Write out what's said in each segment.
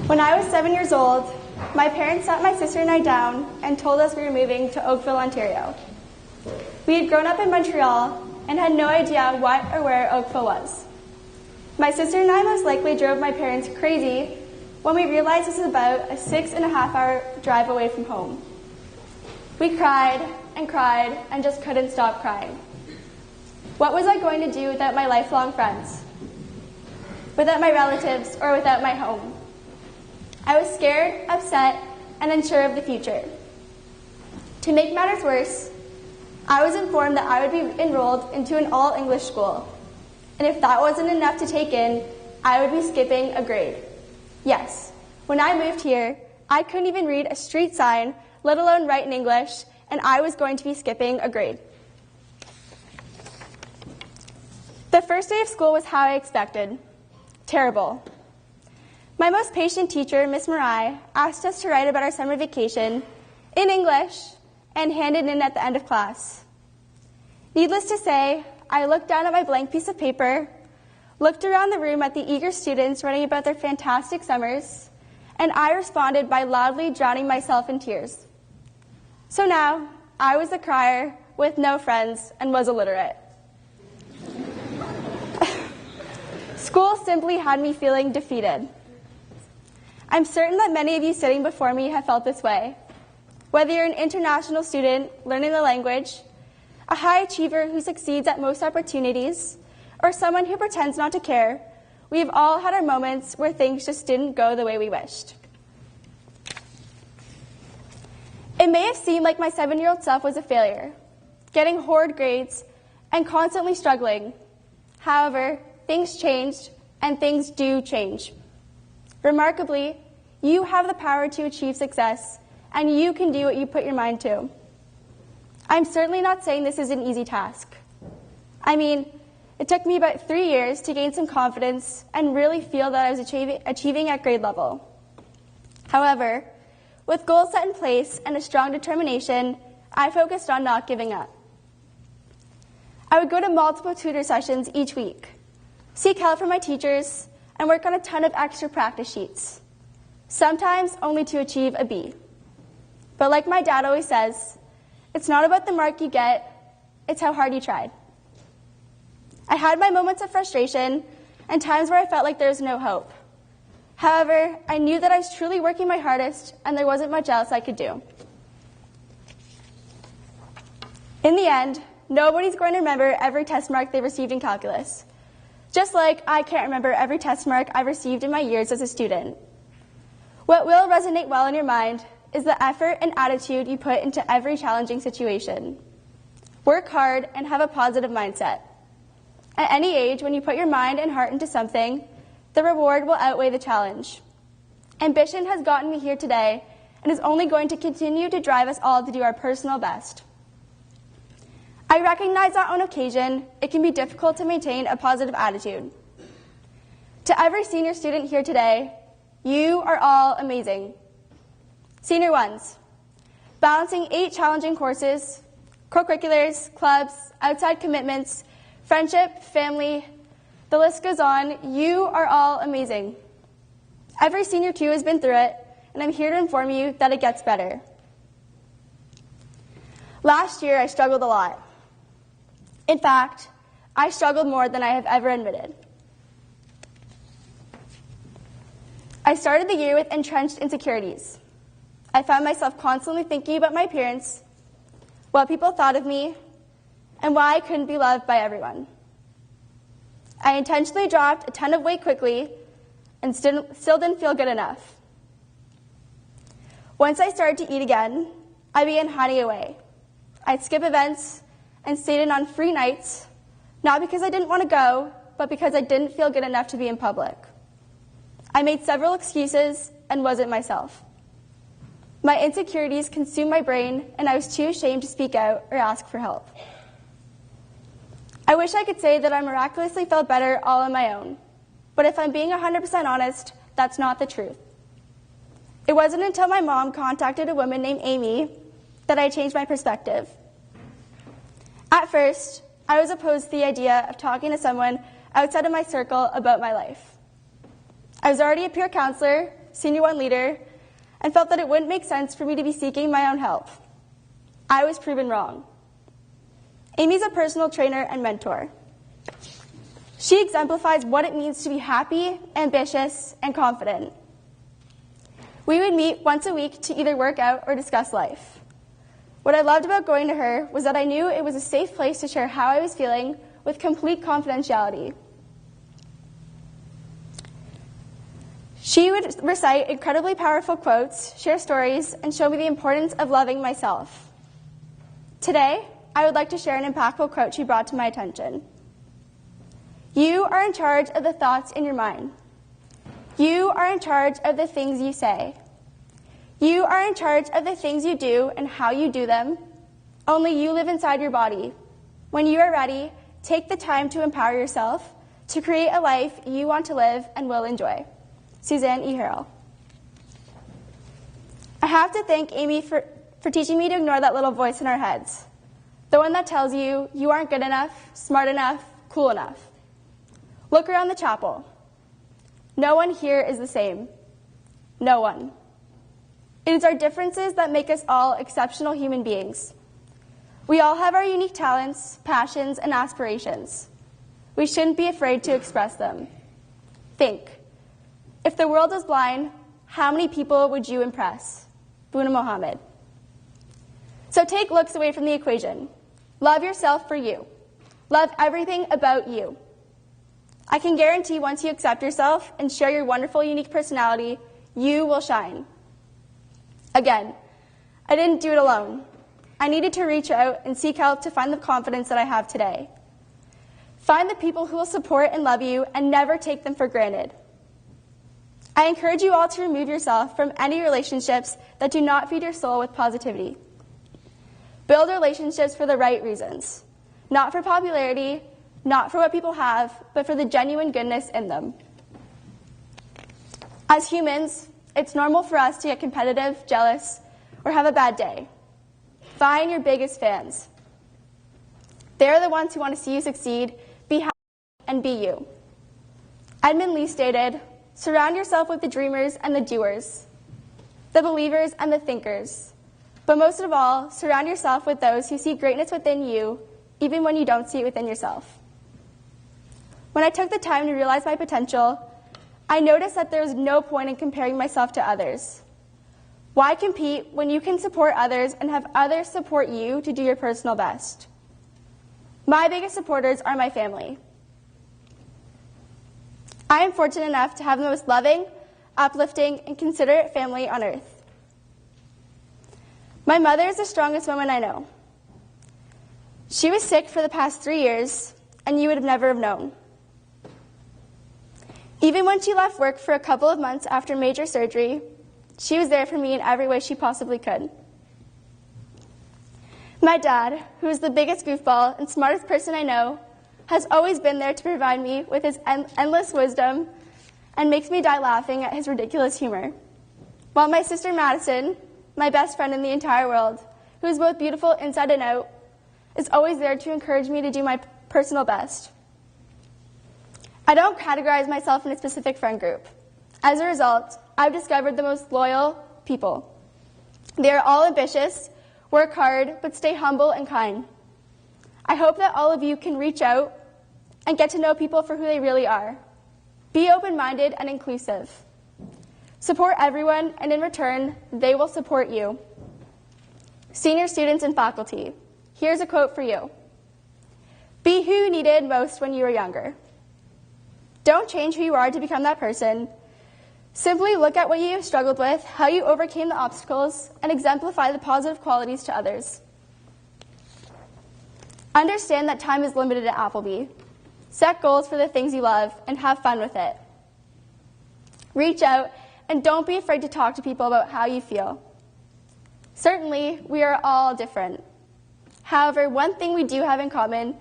When I was 7 years old, my parents sat my sister and I down and told us we were moving to Oakville, Ontario. We had grown up in Montreal and had no idea what or where Oakville was. My sister and I most likely drove my parents crazy when we realized this was about a 6.5-hour drive away from home. We cried and just couldn't stop crying. What was I going to do without my lifelong friends? Without my relatives or without my home? I was scared, upset, and unsure of the future. To make matters worse, I was informed that I would be enrolled into an all-English school, and if that wasn't enough to take in, I would be skipping a grade. Yes, when I moved here, I couldn't even read a street sign, let alone write in English, and I was going to be skipping a grade. The first day of school was how I expected. Terrible. My most patient teacher, Miss Marai, asked us to write about our summer vacation in English and hand it in at the end of class. Needless to say, I looked down at my blank piece of paper, looked around the room at the eager students writing about their fantastic summers, and I responded by loudly drowning myself in tears. So now, I was the crier with no friends and was illiterate. School simply had me feeling defeated. I'm certain that many of you sitting before me have felt this way. Whether you're an international student learning the language, a high achiever who succeeds at most opportunities, or someone who pretends not to care, we've all had our moments where things just didn't go the way we wished. It may have seemed like my 7-year-old self was a failure, getting horrid grades and constantly struggling. However, things changed, and things do change. Remarkably, you have the power to achieve success, and you can do what you put your mind to. I'm certainly not saying this is an easy task. I mean, it took me about 3 years to gain some confidence and really feel that I was achieving at grade level. However, with goals set in place and a strong determination, I focused on not giving up. I would go to multiple tutor sessions each week, seek help from my teachers, and work on a ton of extra practice sheets, sometimes only to achieve a B. But like my dad always says, it's not about the mark you get, it's how hard you tried. I had my moments of frustration and times where I felt like there was no hope. However, I knew that I was truly working my hardest and there wasn't much else I could do. In the end, nobody's going to remember every test mark they received in calculus. Just like I can't remember every test mark I've received in my years as a student. What will resonate well in your mind is the effort and attitude you put into every challenging situation. Work hard and have a positive mindset. At any age, when you put your mind and heart into something, the reward will outweigh the challenge. Ambition has gotten me here today and is only going to continue to drive us all to do our personal best. I recognize that on occasion, it can be difficult to maintain a positive attitude. To every senior student here today, you are all amazing. Senior ones, balancing 8 challenging courses, co-curriculars, clubs, outside commitments, friendship, family, the list goes on. You are all amazing. Every senior too has been through it, and I'm here to inform you that it gets better. Last year, I struggled a lot. In fact, I struggled more than I have ever admitted. I started the year with entrenched insecurities. I found myself constantly thinking about my appearance, what people thought of me, and why I couldn't be loved by everyone. I intentionally dropped a ton of weight quickly and still didn't feel good enough. Once I started to eat again, I began hiding away. I'd skip events and stayed in on free nights, not because I didn't want to go, but because I didn't feel good enough to be in public. I made several excuses and wasn't myself. My insecurities consumed my brain, and I was too ashamed to speak out or ask for help. I wish I could say that I miraculously felt better all on my own, but if I'm being 100% honest, that's not the truth. It wasn't until my mom contacted a woman named Amy that I changed my perspective. At first, I was opposed to the idea of talking to someone outside of my circle about my life. I was already a peer counselor Senior 1 leader, and felt that it wouldn't make sense for me to be seeking my own help. I was proven wrong. Amy's a personal trainer and mentor. She exemplifies what it means to be happy, ambitious, and confident. We would meet once a week to either work out or discuss life. What I loved about going to her was that I knew it was a safe place to share how I was feeling with complete confidentiality. She would recite incredibly powerful quotes, share stories, and show me the importance of loving myself. Today, I would like to share an impactful quote she brought to my attention. You are in charge of the thoughts in your mind. You are in charge of the things you say. You are in charge of the things you do and how you do them. Only you live inside your body. When you are ready, take the time to empower yourself to create a life you want to live and will enjoy. Suzanne E. Harrell. I have to thank Amy for teaching me to ignore that little voice in our heads, the one that tells you you aren't good enough, smart enough, cool enough. Look around the chapel. No one here is the same. No one. It is our differences that make us all exceptional human beings. We all have our unique talents, passions, and aspirations. We shouldn't be afraid to express them. Think. If the world was blind, how many people would you impress? Boona Mohammed. So take looks away from the equation. Love yourself for you. Love everything about you. I can guarantee once you accept yourself and share your wonderful, unique personality, you will shine. Again, I didn't do it alone. I needed to reach out and seek help to find the confidence that I have today. Find the people who will support and love you and never take them for granted. I encourage you all to remove yourself from any relationships that do not feed your soul with positivity. Build relationships for the right reasons, not for popularity, not for what people have, but for the genuine goodness in them. As humans, it's normal for us to get competitive, jealous, or have a bad day. Find your biggest fans. They're the ones who want to see you succeed, be happy, and be you. Edmund Lee stated, surround yourself with the dreamers and the doers, the believers and the thinkers. But most of all, surround yourself with those who see greatness within you, even when you don't see it within yourself. When I took the time to realize my potential, I noticed that there was no point in comparing myself to others. Why compete when you can support others and have others support you to do your personal best? My biggest supporters are my family. I am fortunate enough to have the most loving, uplifting, and considerate family on earth. My mother is the strongest woman I know. She was sick for the past 3 years, and you would have never have known. Even when she left work for a couple of months after major surgery, she was there for me in every way she possibly could. My dad, who is the biggest goofball and smartest person I know, has always been there to provide me with his endless wisdom and makes me die laughing at his ridiculous humor. While my sister Madison, my best friend in the entire world, who is both beautiful inside and out, is always there to encourage me to do my personal best. I don't categorize myself in a specific friend group. As a result, I've discovered the most loyal people. They are all ambitious, work hard, but stay humble and kind. I hope that all of you can reach out and get to know people for who they really are. Be open-minded and inclusive. Support everyone, and in return, they will support you. Senior students and faculty, here's a quote for you. Be who you needed most when you were younger. Don't change who you are to become that person. Simply look at what you have struggled with, how you overcame the obstacles, and exemplify the positive qualities to others. Understand that time is limited at Appleby. Set goals for the things you love and have fun with it. Reach out and don't be afraid to talk to people about how you feel. Certainly, we are all different. However, one thing we do have in common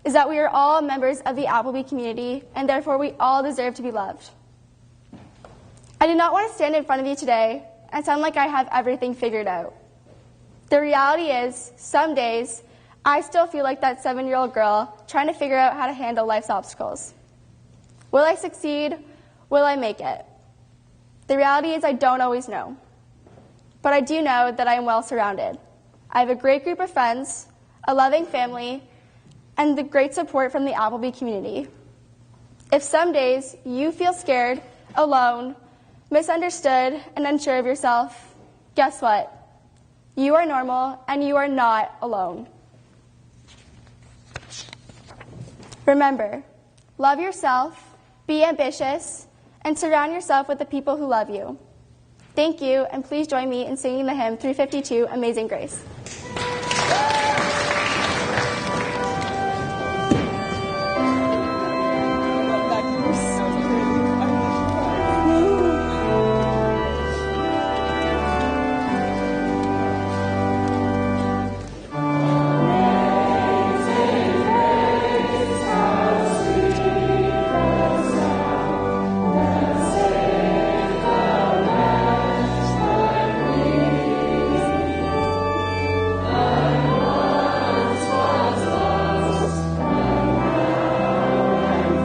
is that we are all members of the Appleby community, and therefore we all deserve to be loved. I do not want to stand in front of you today and sound like I have everything figured out. The reality is, some days, I still feel like that 7-year-old girl trying to figure out how to handle life's obstacles. Will I succeed? Will I make it? The reality is I don't always know. But I do know that I am well surrounded. I have a great group of friends, a loving family, and the great support from the Appleby community. If some days you feel scared, alone, misunderstood, and unsure of yourself, guess what? You are normal, and you are not alone. Remember, love yourself, be ambitious, and surround yourself with the people who love you. Thank you, and please join me in singing the hymn 352, Amazing Grace.